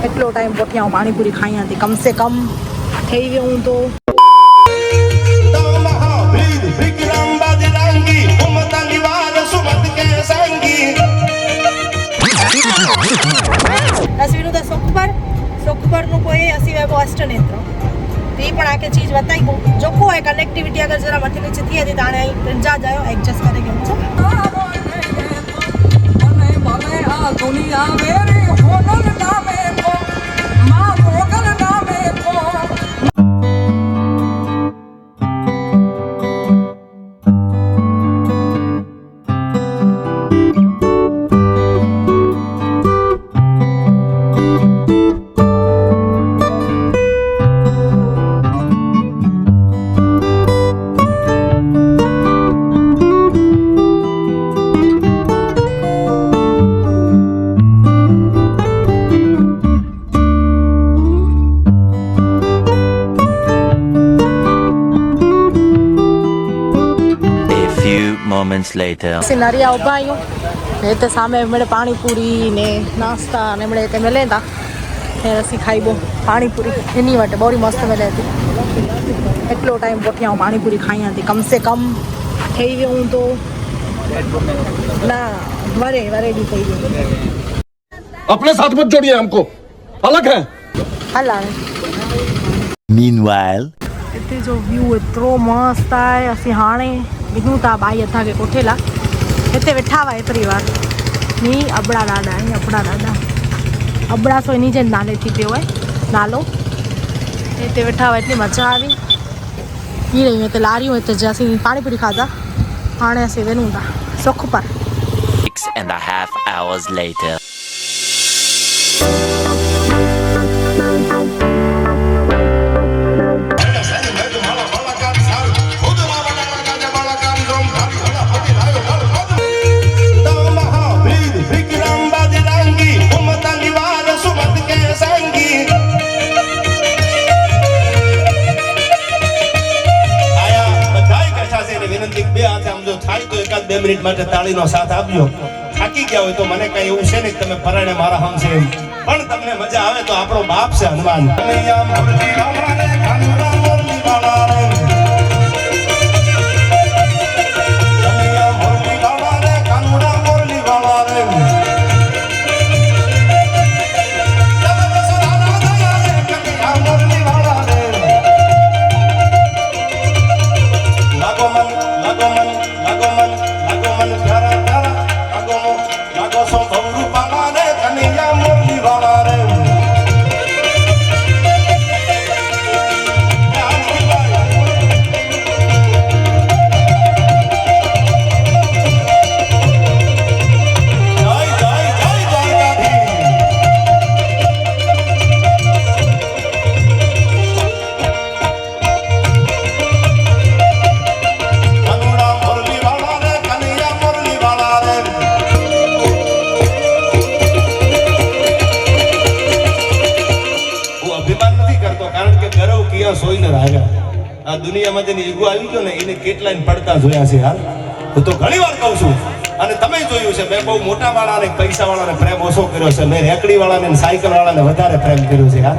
એટલો ટાઈમ પોઠિયા હું પાણીપુરી ખાઈ હતી કમ સે કમ થઈ ગયો હું તો असविनु द सोखपर नु कोई असी वे अष्ट नेत्र तो ये पण आके चीज बताई को जो को है कनेक्टिविटी अगर जरा मथे नीचे थी है ताणे जा जायो एडजस्ट करे के छो मने भले आ दुनिया मेरी होनल नामे को मां मोगल नामे को moments later सिनारिया उभायूं ने ते सामे मेरे पानीपुरी ने नास्ता ने मेरे ते मिलेंदा ने असी खाइबो पानीपुरी एनी वाटे बोरी मस्त मिले थी એટલો ટાઈમ પોઠિયા હું પાણીપુરી ખાઈ હતી કમ સે કમ થઈ ગયો હું તો ના વરે भी થઈ ગયો अपने साथ मत जोड़िए हमको अलग है हला meanwhile इते जो व्यू एतिरो मस्त आहे असीं हाणे विनू था बाई अथा के कोठेला हिते वेठा हुआ एतिरी वार नी अबड़ा ॾाढा आहिनि अबड़ा सो इन्ही जे नाले थी पियो आहे नालो हिते वेठा हुआ एतिरी मज़ा आई थी रहियूं हिते लारियूं हिते जे असीं पानीपुरी खाधा हाणे असीं वञूं था सुख पर 6.5 hours later मिनिट માટે તાળીનો સાથ આપજો થાકી ગયા હોય તો મને કઈ એવું છે ને તમે પરાણે મારા હમ છે પણ તમને મજા આવે તો આપણો બાપ છે હનુમાન આ દુનિયામાં જેની ઈગો આવી ગયો ને એને કેટલાય પડતા જોયા છે યાર હું તો ઘણી વાર કહું છું અને તમે જોયું છે મેં બહુ મોટા વાળાને પૈસા વાળાને પ્રેમ ઓછો કર્યો છે મેં રેકડી વાળાને સાયકલ વાળાને વધારે પ્રેમ કર્યો છે યાર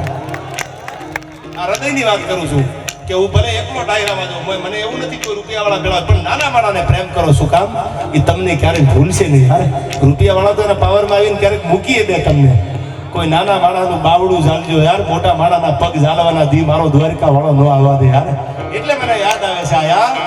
આ હૃદયની વાત કરું છું કે હું ભલે એકલો ડાયરામાં જાઉં મને એવું નથી કોઈ રૂપિયા વાળા ભેળા પણ નાના વાળાને પ્રેમ કરો શું કામ એ તમને ક્યારેક ભૂલશે નહીં યાર રૂપિયા વાળા તો એના પાવરમાં આવીને ક્યારેક મૂકીએ દે તમને કોઈ નાના માણાનું બાવડું ઝાલજો યાર મોટા માણાના પગ ઝાલવાના દી મારો દ્વારકા વાળો ન આવવા દે યાર એટલે મને યાદ આવે છે આ યાર